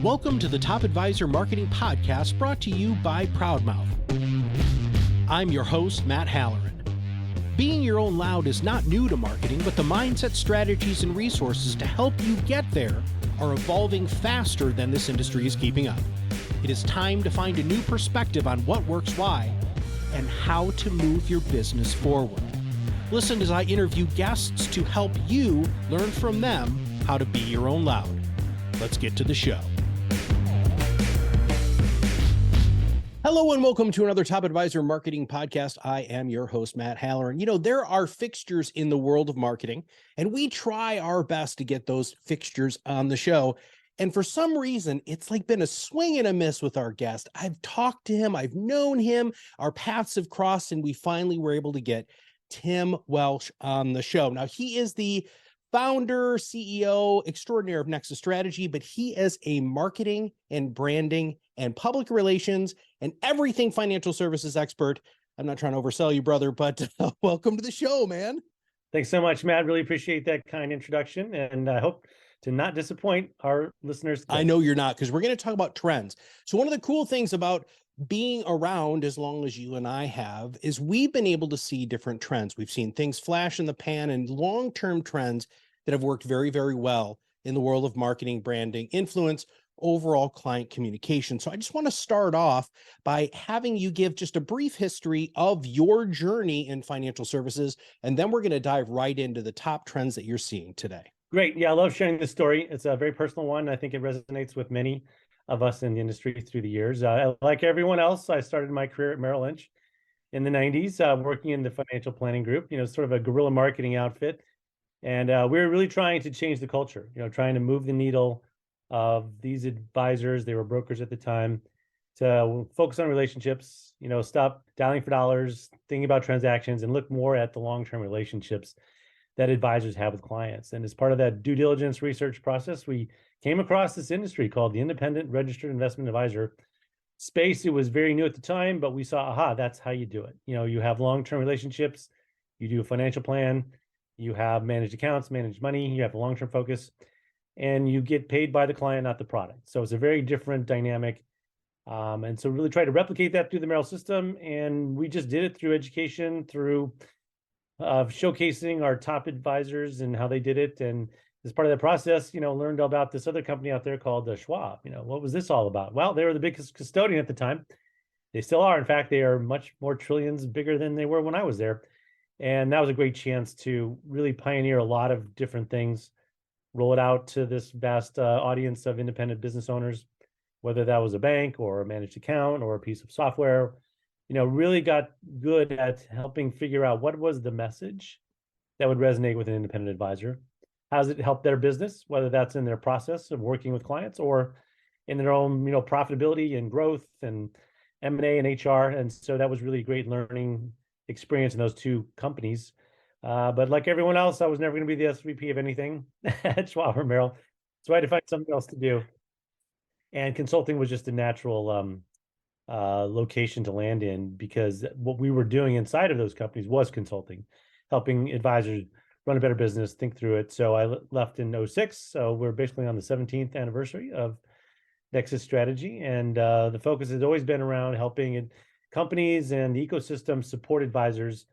Welcome to the Top Advisor Marketing Podcast brought to you by ProudMouth. I'm your host, Matt Halloran. Being your own loud is not new to marketing, but the mindset, strategies, and resources to help you get there are evolving faster than this industry is keeping up. It is time to find a new perspective on what works why and how to move your business forward. Listen as I interview guests to help you learn from them how to be your own loud. Let's get to the show. Hello and welcome to another Top Advisor Marketing Podcast. I am your host, Matt Halloran. You know, there are fixtures in the world of marketing, and we try our best to get those fixtures on the show. And for some reason, it's like been a swing and a miss with our guest. I've talked to him, I've known him, our paths have crossed, and we finally were able to get Tim Welsh on the show. Now, he is the founder, CEO extraordinaire of Nexus Strategy, but he is a marketing and branding and public relations and everything financial services expert. I'm not trying to oversell you, brother, but welcome to the show, man. Thanks so much, Matt. Really appreciate that kind introduction, and I hope to not disappoint our listeners today. I know you're not, because we're going to talk about trends. So one of the cool things about being around as long as you and I have is we've been able to see different trends. We've seen things flash in the pan and long-term trends that have worked very, very well in the world of marketing, branding, influence, overall client communication. So I just want to start off by having you give just a brief history of your journey in financial services, and then we're going to dive right into the top trends that you're seeing today. Great. Yeah, I love sharing this story. It's a very personal one. I think it resonates with many of us in the industry through the years. Like everyone else, I started my career at Merrill Lynch in the 90s, working in the financial planning group, sort of a guerrilla marketing outfit. And we were really trying to change the culture, trying to move the needle of these advisors. They were brokers at the time, to focus on relationships, stop dialing for dollars, thinking about transactions, and look more at the long-term relationships that advisors have with clients. And as part of that due diligence research process, we came across this industry called the Independent Registered Investment Advisor space. It was very new at the time, but we saw, aha, that's how you do it. You have long-term relationships, you do a financial plan, you have managed accounts, managed money, you have a long-term focus, and you get paid by the client, not the product. So it's a very different dynamic. And so really try to replicate that through the Merrill system. And we just did it through education, through showcasing our top advisors and how they did it. And as part of that process, learned about this other company out there called Schwab. What was this all about? Well, they were the biggest custodian at the time. They still are. In fact, they are much more trillions bigger than they were when I was there. And that was a great chance to really pioneer a lot of different things, roll it out to this vast audience of independent business owners, whether that was a bank or a managed account or a piece of software. Really got good at helping figure out what was the message that would resonate with an independent advisor. How does it help their business, whether that's in their process of working with clients or in their own, profitability and growth and M&A and HR. And so that was really great learning experience in those two companies. But like everyone else, I was never going to be the SVP of anything at Schwab or Merrill. So I had to find something else to do. And consulting was just a natural location to land in, because what we were doing inside of those companies was consulting, helping advisors run a better business, think through it. So I left in 2006. So we're basically on the 17th anniversary of Nexus Strategy. And the focus has always been around helping companies and the ecosystem support advisors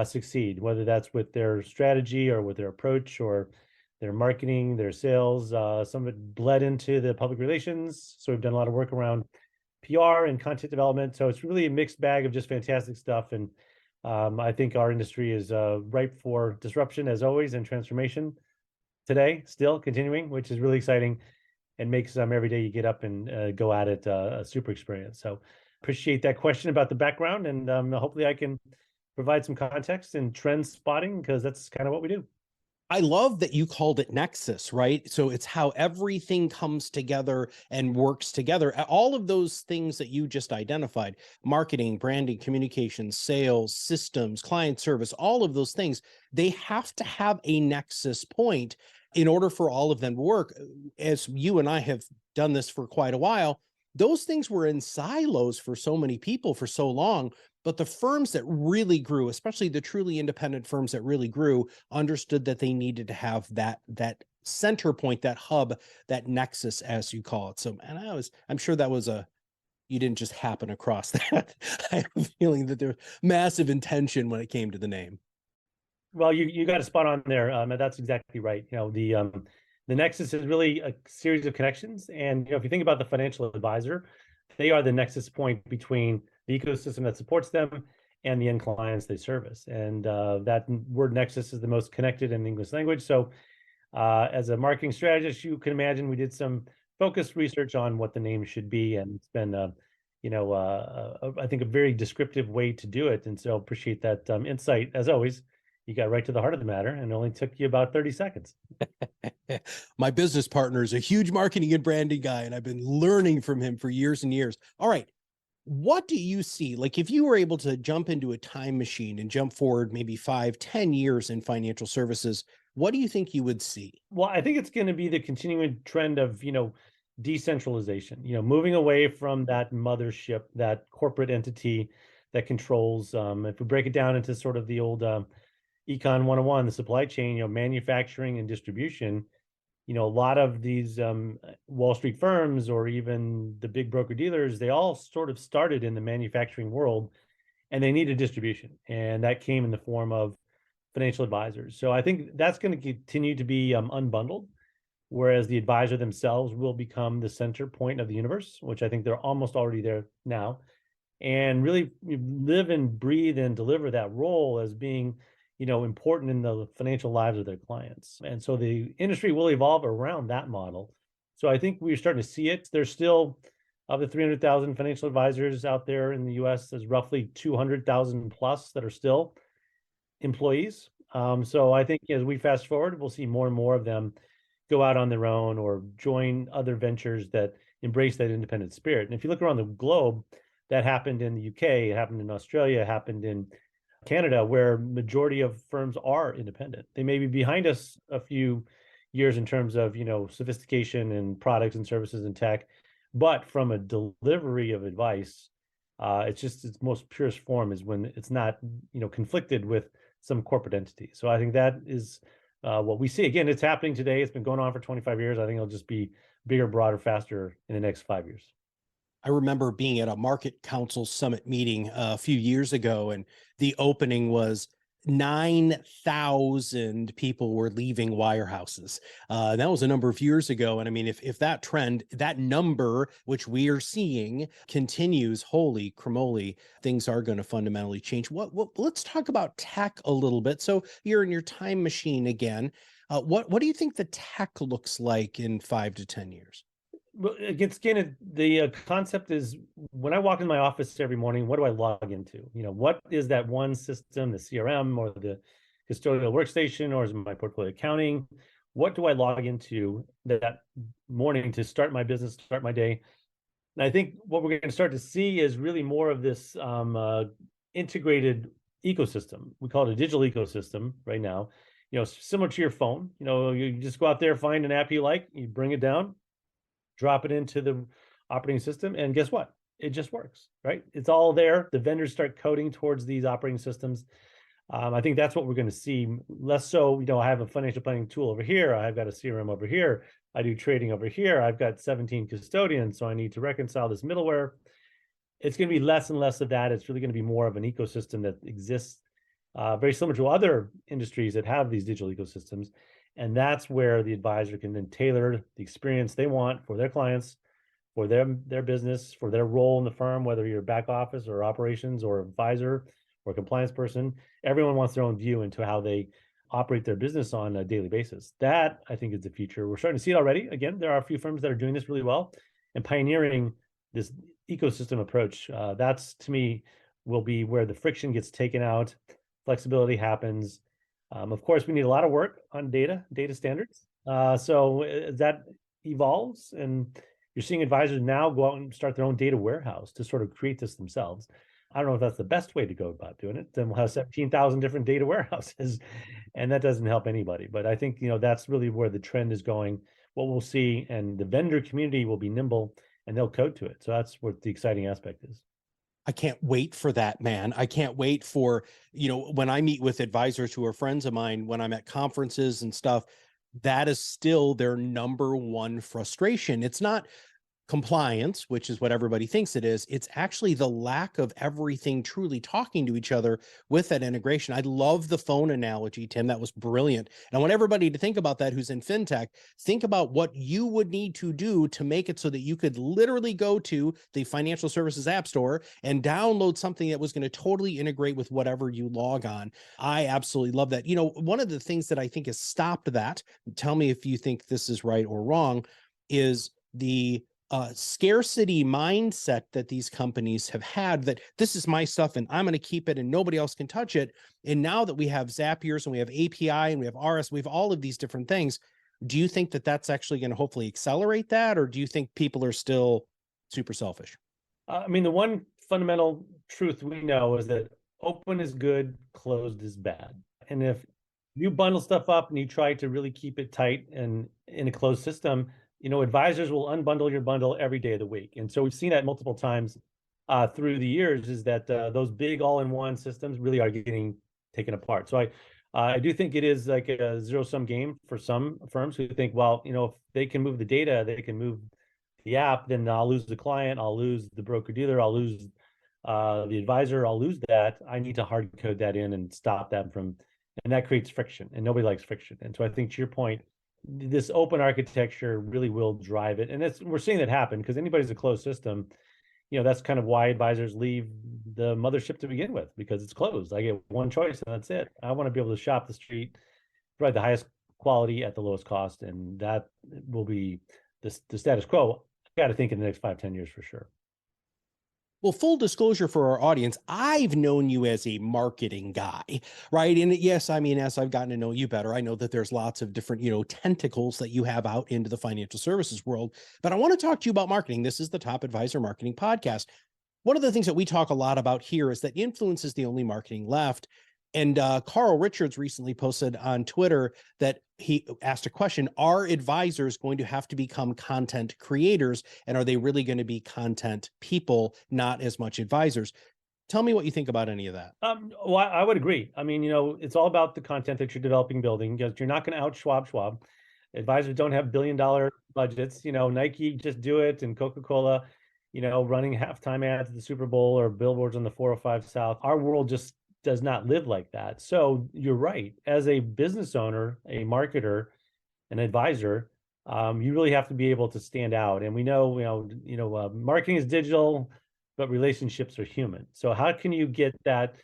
succeed, whether that's with their strategy or with their approach or their marketing, their sales. Some of it bled into the public relations. So we've done a lot of work around PR and content development. So it's really a mixed bag of just fantastic stuff. And I think our industry is ripe for disruption as always, and transformation today, still continuing, which is really exciting and makes every day you get up and go at it a super experience. So appreciate that question about the background, and hopefully I can provide some context and trend spotting, because that's kind of what we do. I love that you called it Nexus, right? So it's how everything comes together and works together. All of those things that you just identified, marketing, branding, communications, sales, systems, client service, all of those things, they have to have a nexus point in order for all of them to work. As you and I have done this for quite a while, those things were in silos for so many people for so long. But the firms that really grew, especially the truly independent firms that really grew, understood that they needed to have that center point, that hub, that nexus, as you call it. So, and I'm sure that was you didn't just happen across that. I have a feeling that there's massive intention when it came to the name. Well, you got a spot on there. That's exactly right. The Nexus is really a series of connections, and if you think about the financial advisor, they are the nexus point between the ecosystem that supports them and the end clients they service. And that word nexus is the most connected in the English language. So, as a marketing strategist, you can imagine we did some focused research on what the name should be, and it's been I think a very descriptive way to do it. And so appreciate that insight as always. You got right to the heart of the matter, and it only took you about 30 seconds. My business partner is a huge marketing and branding guy, and I've been learning from him for years and years. All right. What do you see? Like, if you were able to jump into a time machine and jump forward maybe 5-10 years in financial services, what do you think you would see? Well, I think it's going to be the continuing trend of, decentralization, moving away from that mothership, that corporate entity that controls, if we break it down into sort of the old Econ 101, the supply chain, manufacturing and distribution, a lot of these Wall Street firms or even the big broker dealers, they all sort of started in the manufacturing world, and they needed distribution. And that came in the form of financial advisors. So I think that's going to continue to be unbundled, whereas the advisor themselves will become the center point of the universe, which I think they're almost already there now, and really live and breathe and deliver that role as being important in the financial lives of their clients. And so the industry will evolve around that model. So I think we're starting to see it. There's still, of the 300,000 financial advisors out there in the US, there's roughly 200,000 plus that are still employees. So I think as we fast forward, we'll see more and more of them go out on their own or join other ventures that embrace that independent spirit. And if you look around the globe, that happened in the UK, it happened in Australia, it happened in Canada, where majority of firms are independent. They may be behind us a few years in terms of, sophistication and products and services and tech, but from a delivery of advice, its most purest form is when it's not, conflicted with some corporate entity. So I think that is what we see. Again, it's happening today. It's been going on for 25 years. I think it'll just be bigger, broader, faster in the next 5 years. I remember being at a market council summit meeting a few years ago, and the opening was 9,000 people were leaving wirehouses. That was a number of years ago. And I mean, if that trend, that number, which we are seeing, continues, holy cramoly, things are going to fundamentally change. Let's talk about tech a little bit. So you're in your time machine again. What do you think the tech looks like in 5 to 10 years? Well, again, the concept is when I walk in my office every morning, what do I log into? What is that one system, the CRM or the custodial workstation, or is it my portfolio accounting? What do I log into that morning to start my business, start my day? And I think what we're going to start to see is really more of this integrated ecosystem. We call it a digital ecosystem right now. Similar to your phone. You just go out there, find an app you like, you bring it down, drop it into the operating system, and guess what? It just works, right? It's all there. The vendors start coding towards these operating systems. I think that's what we're going to see. Less so, I have a financial planning tool over here. I've got a CRM over here. I do trading over here. I've got 17 custodians, so I need to reconcile this middleware. It's going to be less and less of that. It's really going to be more of an ecosystem that exists very similar to other industries that have these digital ecosystems. And that's where the advisor can then tailor the experience they want for their clients, for their business, for their role in the firm, whether you're back office or operations or advisor or compliance person. Everyone wants their own view into how they operate their business on a daily basis. That, I think, is the future. We're starting to see it already. Again, there are a few firms that are doing this really well and pioneering this ecosystem approach. That's, to me, will be where the friction gets taken out, flexibility happens. Of course, we need a lot of work on data standards. So as that evolves, and you're seeing advisors now go out and start their own data warehouse to sort of create this themselves. I don't know if that's the best way to go about doing it. Then we'll have 17,000 different data warehouses, and that doesn't help anybody. But I think, that's really where the trend is going, what we'll see, and the vendor community will be nimble and they'll code to it. So that's what the exciting aspect is. I can't wait for that, man. I can't wait for, when I meet with advisors who are friends of mine, when I'm at conferences and stuff, that is still their number one frustration. It's not compliance, which is what everybody thinks it is. It's actually the lack of everything truly talking to each other with that integration. I love the phone analogy, Tim. That was brilliant. And I want everybody to think about that who's in fintech. Think about what you would need to do to make it so that you could literally go to the financial services app store and download something that was going to totally integrate with whatever you log on. I absolutely love that. You know, one of the things that I think has stopped that, tell me if you think this is right or wrong, is the scarcity mindset that these companies have had, that this is my stuff and I'm going to keep it and nobody else can touch it. And now that we have Zapier's and we have API and we have RS, we have all of these different things. Do you think that that's actually going to hopefully accelerate that? Or do you think people are still super selfish? I mean, the one fundamental truth we know is that open is good, closed is bad. And if you bundle stuff up and you try to really keep it tight and in a closed system, advisors will unbundle your bundle every day of the week. And so we've seen that multiple times through the years, is that those big all-in-one systems really are getting taken apart. So I do think it is like a zero-sum game for some firms who think, well, if they can move the data, they can move the app, then I'll lose the client, I'll lose the broker-dealer, I'll lose the advisor, I'll lose that. I need to hard code that in and stop that from, and that creates friction, and nobody likes friction. And so I think, to your point, this open architecture really will drive it. And we're seeing that happen, because anybody's a closed system. That's kind of why advisors leave the mothership to begin with, because it's closed. I get one choice and that's it. I want to be able to shop the street, provide the highest quality at the lowest cost. And that will be the status quo. I got to think in the next 5-10 years for sure. Well, full disclosure for our audience, I've known you as a marketing guy, right? And yes, I mean, as I've gotten to know you better, I know that there's lots of different, tentacles that you have out into the financial services world. But I want to talk to you about marketing. This is the Top Advisor Marketing Podcast. One of the things that we talk a lot about here is that influence is the only marketing left. And Carl Richards recently posted on Twitter that he asked a question: are advisors going to have to become content creators? And are they really going to be content people, not as much advisors? Tell me what you think about any of that. Well, I would agree. I mean, it's all about the content that you're developing, building, because you're not going to out Schwab. Advisors don't have billion-dollar budgets. Nike, just do it, and Coca-Cola, running halftime ads at the Super Bowl or billboards on the 405 South. Our world just does not live like that. So you're right. As a business owner, a marketer, an advisor, you really have to be able to stand out. And we know, marketing is digital, but relationships are human. So how can you get that?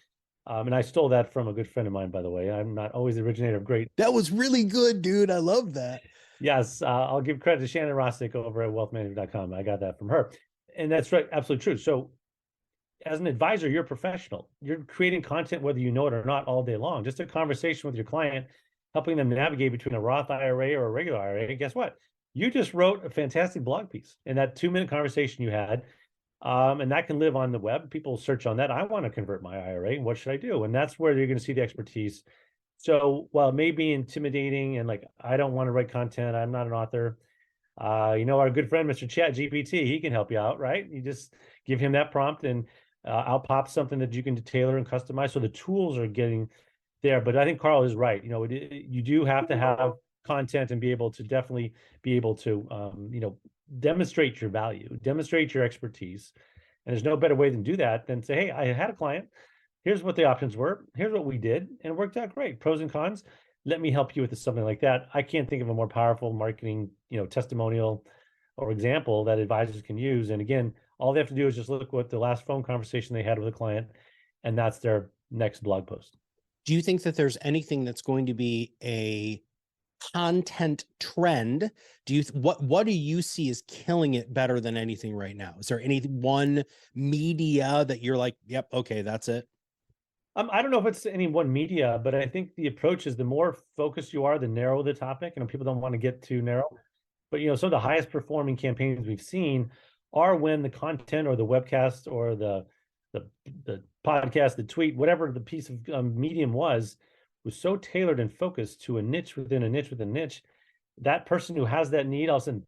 And I stole that from a good friend of mine, by the way. I'm not always the originator of great. That was really good, dude. I love that. Yes. I'll give credit to Shannon Rossick over at wealthmanagement.com. I got that from her. And that's right. Absolutely true. So as an advisor, you're a professional. You're creating content, whether you know it or not, all day long. Just a conversation with your client, helping them navigate between a Roth IRA or a regular IRA. Guess what? You just wrote a fantastic blog piece in that 2-minute conversation you had. And that can live on the web. People search on that. I want to convert my IRA. What should I do? And that's where you're going to see the expertise. So while it may be intimidating and like, I don't want to write content, I'm not an author. Our good friend, Mr. Chat GPT, he can help you out, right? You just give him that prompt and I'll pop something that you can tailor and customize. So the tools are getting there. But I think Carl is right. You do have to have content and definitely be able to, demonstrate your value, demonstrate your expertise. And there's no better way than do that than say, hey, I had a client. Here's what the options were. Here's what we did. And it worked out great. Pros and cons. Let me help you with something like that. I can't think of a more powerful marketing, testimonial or example that advisors can use. And again, all they have to do is just look what the last phone conversation they had with a client, and that's their next blog post. Do you think that there's anything that's going to be a content trend? What do you see as killing it better than anything right now? Is there any one media that you're like, yep, okay, that's it? I don't know if it's any one media, but I think the approach is the more focused you are, the narrower the topic. People don't want to get too narrow, but some of the highest performing campaigns we've seen are when the content or the webcast or the podcast, the tweet, whatever the piece of medium was so tailored and focused to a niche within a niche within a niche. That person who has that need, all of a sudden,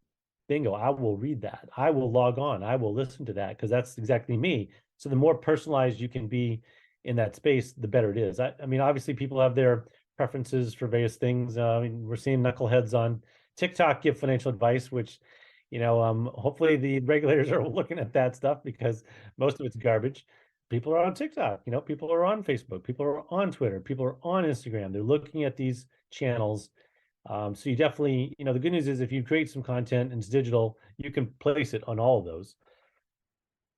bingo, I will read that. I will log on. I will listen to that because that's exactly me. So the more personalized you can be in that space, the better it is. I mean, obviously people have their preferences for various things. I mean, we're seeing knuckleheads on TikTok give financial advice, which, hopefully the regulators are looking at that stuff because most of it's garbage. People are on TikTok, people are on Facebook, people are on Twitter, people are on Instagram. They're looking at these channels. So you definitely, the good news is if you create some content and it's digital, you can place it on all of those.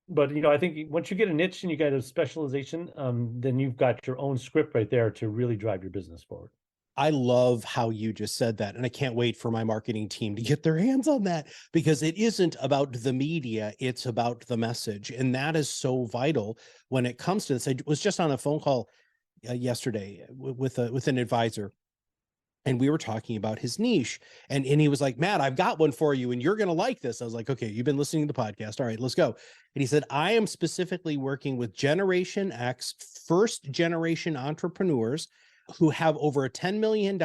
But I think once you get a niche and you get a specialization, then you've got your own script right there to really drive your business forward. I love how you just said that. And I can't wait for my marketing team to get their hands on that, because it isn't about the media, it's about the message. And that is so vital when it comes to this. I was just on a phone call yesterday with an advisor, and we were talking about his niche, and he was like, Matt, I've got one for you and you're going to like this. I was like, okay, you've been listening to the podcast. All right, let's go. And he said, I am specifically working with Generation X, first generation entrepreneurs who have over a $10 million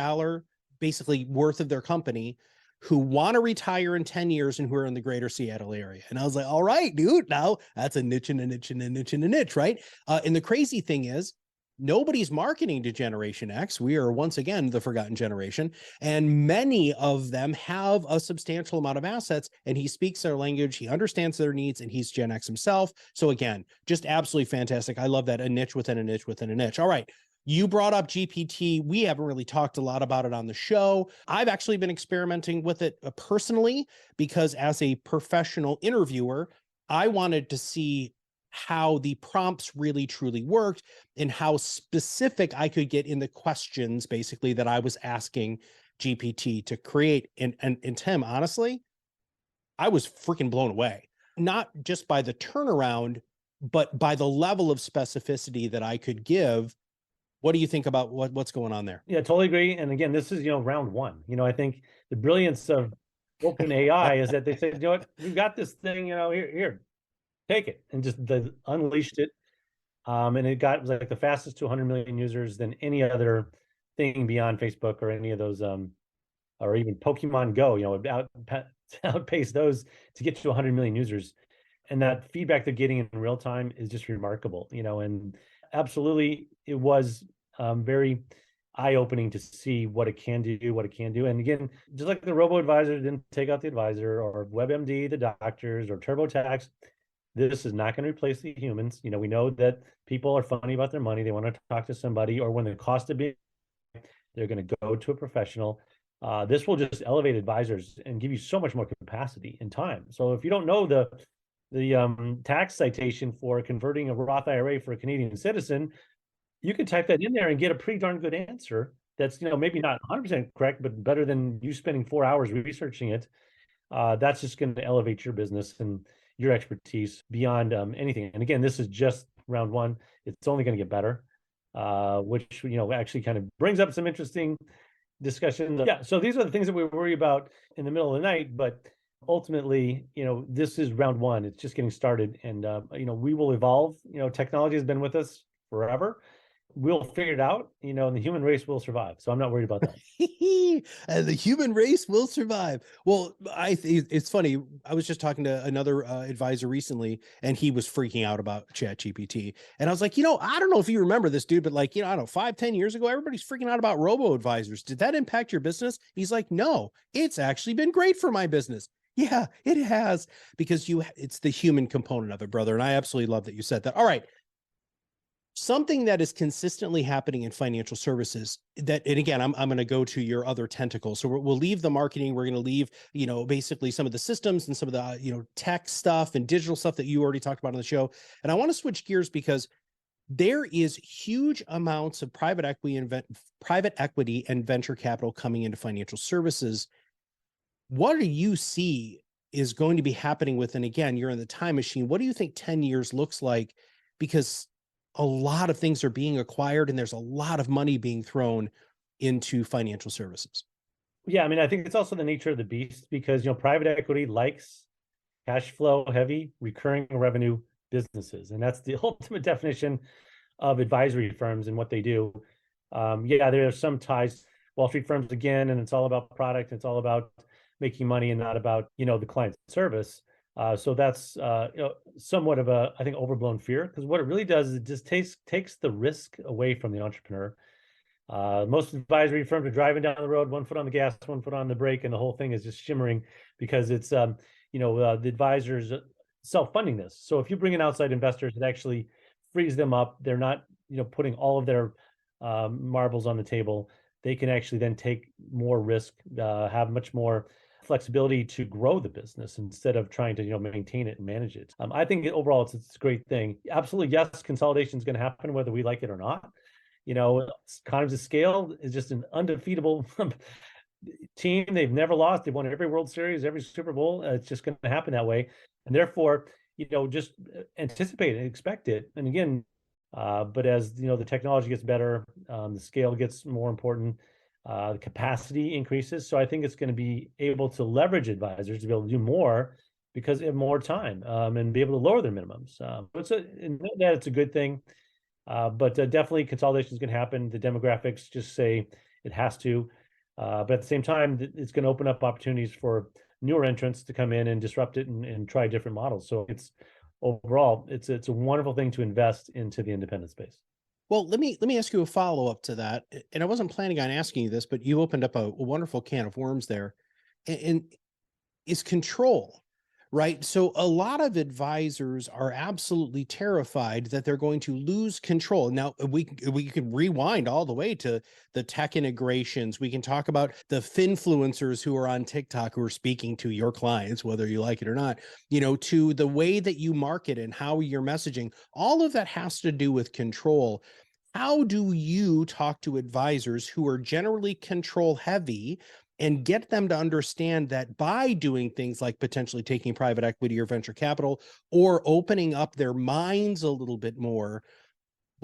basically worth of their company, who want to retire in 10 years and who are in the greater Seattle area. And I was like, all right, dude, now that's a niche and a niche and a niche and a niche, right? And the crazy thing is, nobody's marketing to Generation X. We are once again the forgotten generation, and many of them have a substantial amount of assets, and he speaks their language, he understands their needs, and he's Gen X himself. So again, just absolutely fantastic. I love that. A niche within a niche within a niche. All right. You brought up GPT. We haven't really talked a lot about it on the show. I've actually been experimenting with it personally, because as a professional interviewer, I wanted to see how the prompts really truly worked and how specific I could get in the questions basically that I was asking GPT to create. And Tim, honestly, I was freaking blown away, not just by the turnaround, but by the level of specificity that I could give. What do you think about what's going on there? Yeah, totally agree. And again, this is, round one. I think the brilliance of open AI is that they say, you know what, we've got this thing, here, take it, and just unleashed it. And it was like the fastest to 100 million users than any other thing beyond Facebook or any of those, or even Pokemon Go, outpace those to get to 100 million users. And that feedback they're getting in real time is just remarkable, and absolutely it was very eye-opening to see what it can do. And again, just like the robo-advisor didn't take out the advisor, or WebMD, the doctors, or TurboTax, this is not going to replace the humans. We know that people are funny about their money. They want to talk to somebody, or when the cost of being, they're going to go to a professional. This will just elevate advisors and give you so much more capacity and time. So if you don't know the tax citation for converting a Roth IRA for a Canadian citizen, you can type that in there and get a pretty darn good answer. That's, maybe not 100% correct, but better than you spending 4 hours researching it. That's just going to elevate your business and your expertise beyond anything. And again, this is just round one. It's only going to get better, which, actually kind of brings up some interesting discussions. Yeah. So these are the things that we worry about in the middle of the night, but ultimately, this is round one. It's just getting started, and, we will evolve. Technology has been with us forever. We'll figure it out, and the human race will survive. So I'm not worried about that. And the human race will survive. Well, it's funny. I was just talking to another advisor recently, and he was freaking out about ChatGPT. And I was like, I don't know if you remember this, dude, but I don't know, 5-10 years ago, everybody's freaking out about robo advisors. Did that impact your business? He's like, no, it's actually been great for my business. Yeah, it has, because it's the human component of it, brother. And I absolutely love that you said that. All right. Something that is consistently happening in financial services and again, I'm going to go to your other tentacles. So we'll leave the marketing. We're going to leave, basically some of the systems and some of the, tech stuff and digital stuff that you already talked about on the show. And I want to switch gears, because there is huge amounts of private equity and venture capital coming into financial services. What do you see is going to be happening with, and again, you're in the time machine. What do you think 10 years looks like? Because a lot of things are being acquired and there's a lot of money being thrown into financial services. Yeah. I mean, I think it's also the nature of the beast, because, private equity likes cash flow heavy, recurring revenue businesses. And that's the ultimate definition of advisory firms and what they do. Yeah, there are some ties, Wall Street firms again, and it's all about product. It's all about making money and not about, the client service. So that's somewhat of a, I think, overblown fear, because what it really does is it just takes the risk away from the entrepreneur. Most advisory firms are driving down the road, one foot on the gas, one foot on the brake, and the whole thing is just shimmering because it's, the advisors self-funding this. So if you bring in outside investors, it actually frees them up. They're not, putting all of their marbles on the table. They can actually then take more risk, have much more flexibility to grow the business instead of trying to maintain it and manage it. I think overall it's a great thing. Absolutely, yes, consolidation is going to happen whether we like it or not. Economies of scale is just an undefeatable team. They've never lost. They've won every World Series, every Super Bowl. It's just going to happen that way, and therefore, just anticipate and expect it. And again, but as the technology gets better, the scale gets more important, the capacity increases. So I think it's going to be able to leverage advisors to be able to do more because they have more time, and be able to lower their minimums. It's a good thing. But definitely consolidation is going to happen. The demographics just say it has to. But at the same time, it's going to open up opportunities for newer entrants to come in and disrupt it and try different models. So overall, it's a wonderful thing to invest into the independent space. Well, let me ask you a follow-up to that. And I wasn't planning on asking you this, but you opened up a wonderful can of worms there. And is control, right? So a lot of advisors are absolutely terrified that they're going to lose control. Now we can rewind all the way to the tech integrations. We can talk about the finfluencers who are on TikTok who are speaking to your clients, whether you like it or not, to the way that you market and how you're messaging. All of that has to do with control. How do you talk to advisors who are generally control heavy and get them to understand that by doing things like potentially taking private equity or venture capital or opening up their minds a little bit more,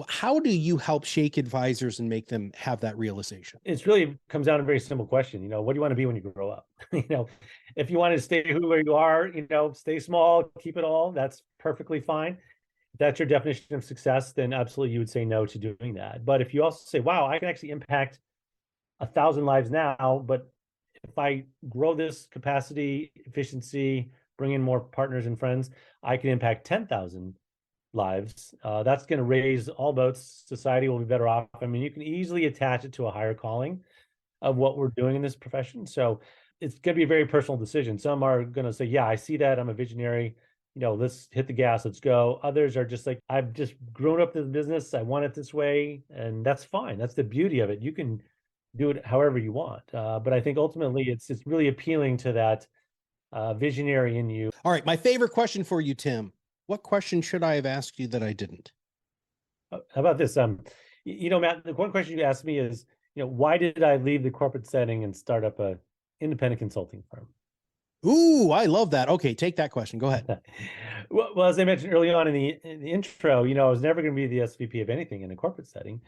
how do you help shake advisors and make them have that realization? It's really comes down to a very simple question. What do you want to be when you grow up? If you want to stay who you are, stay small, keep it all, that's perfectly fine. If that's your definition of success, then absolutely you would say no to doing that. But if you also say, wow, I can actually impact 1,000 lives now, but if I grow this capacity, efficiency, bring in more partners and friends, I can impact 10,000 lives. That's going to raise all boats. Society will be better off. I mean, you can easily attach it to a higher calling of what we're doing in this profession. So it's going to be a very personal decision. Some are going to say, yeah, I see that. I'm a visionary. Let's hit the gas. Let's go. Others are just like, I've just grown up this business. I want it this way. And that's fine. That's the beauty of it. You can do it however you want. But I think ultimately it's really appealing to that visionary in you. All right. My favorite question for you, Tim. What question should I have asked you that I didn't? How about this? Matt, the one question you asked me is, why did I leave the corporate setting and start up a independent consulting firm? Ooh, I love that. Okay, take that question. Go ahead. Well, as I mentioned early on in the intro, I was never going to be the SVP of anything in a corporate setting.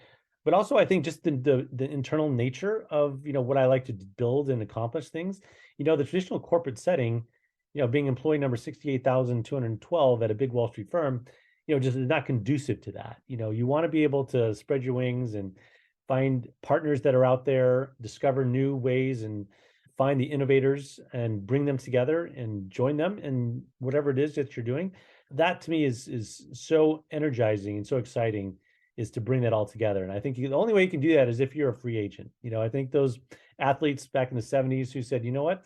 But also, I think just the internal nature of what I like to build and accomplish things. The traditional corporate setting, being employee number 68,212 at a big Wall Street firm, just is not conducive to that. You want to be able to spread your wings and find partners that are out there, discover new ways, and find the innovators and bring them together and join them in whatever it is that you're doing. That to me is so energizing and so exciting, is to bring that all together. And I think the only way you can do that is if you're a free agent. I think those athletes back in the 70s who said, you know what,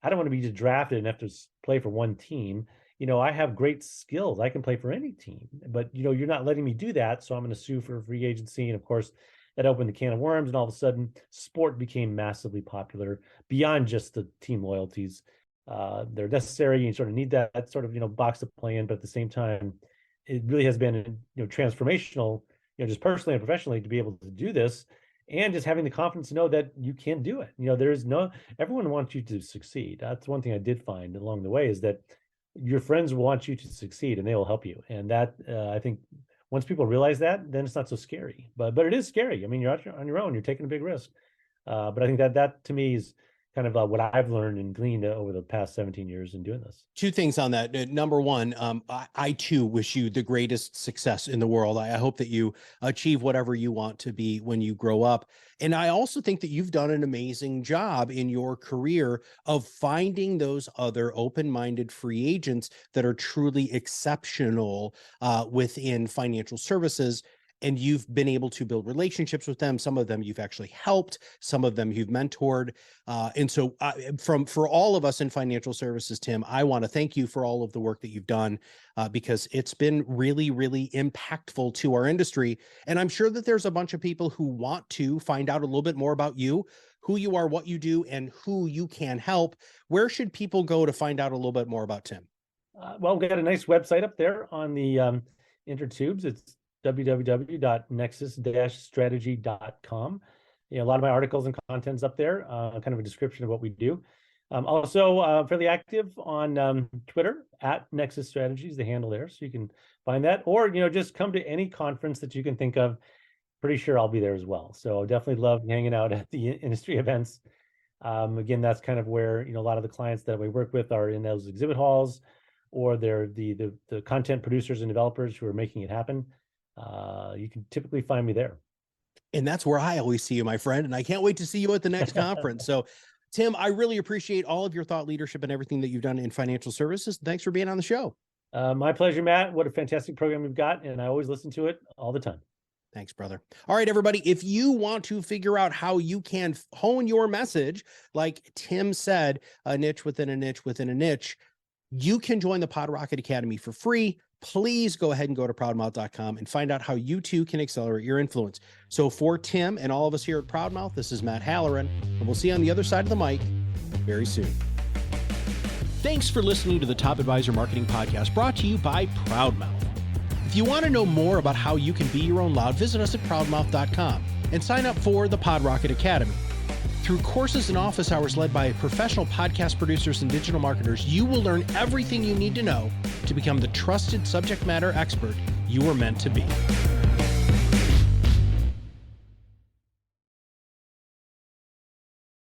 I don't want to be just drafted and have to play for one team. I have great skills. I can play for any team, but you're not letting me do that. So I'm going to sue for free agency. And of course, that opened the can of worms. And all of a sudden, sport became massively popular beyond just the team loyalties. They're necessary. You sort of need that sort of box to play in. But at the same time, it really has been transformational, just personally and professionally, to be able to do this, and just having the confidence to know that you can do it. Everyone wants you to succeed. That's one thing I did find along the way, is that your friends want you to succeed and they will help you. And that, I think once people realize that, then it's not so scary, but it is scary. I mean, you're out on your own, you're taking a big risk. But I think that to me is kind of what I've learned and gleaned over the past 17 years in doing this. Two things on that. Number one, I too wish you the greatest success in the world. I hope that you achieve whatever you want to be when you grow up. And I also think that you've done an amazing job in your career of finding those other open-minded free agents that are truly exceptional within financial services. and you've been able to build relationships with them. Some of them you've actually helped, some of them you've mentored. And so for all of us in financial services, Tim, I want to thank you for all of the work that you've done, because it's been really, really impactful to our industry. And I'm sure that there's a bunch of people who want to find out a little bit more about you, who you are, what you do, and who you can help. Where should people go to find out a little bit more about Tim? Well, we got a nice website up there on the intertubes. It's www.nexus-strategy.com. A lot of my articles and content's up there, kind of a description of what we do. Also fairly active on Twitter at Nexus Strategy is the handle there, so you can find that. Or just come to any conference that you can think of. Pretty sure I'll be there as well. So definitely love hanging out at the industry events. Again, that's kind of where a lot of the clients that we work with are in those exhibit halls, or they're the content producers and developers who are making it happen. You can typically find me there. And that's where I always see you, my friend. And I can't wait to see you at the next conference. So, Tim, I really appreciate all of your thought leadership and everything that you've done in financial services. Thanks for being on the show. My pleasure, Matt. What a fantastic program we've got. And I always listen to it all the time. Thanks, brother. All right, everybody, if you want to figure out how you can hone your message, like Tim said, a niche within a niche within a niche, you can join the PodRocket Academy for free. Please go ahead and go to ProudMouth.com and find out how you too can accelerate your influence. So for Tim and all of us here at ProudMouth, this is Matt Halloran, and we'll see you on the other side of the mic very soon. Thanks for listening to the Top Advisor Marketing Podcast, brought to you by ProudMouth. If you want to know more about how you can be your own loud, visit us at ProudMouth.com and sign up for the PodRocket Academy. Through courses and office hours led by professional podcast producers and digital marketers, you will learn everything you need to know to become the trusted subject matter expert you were meant to be.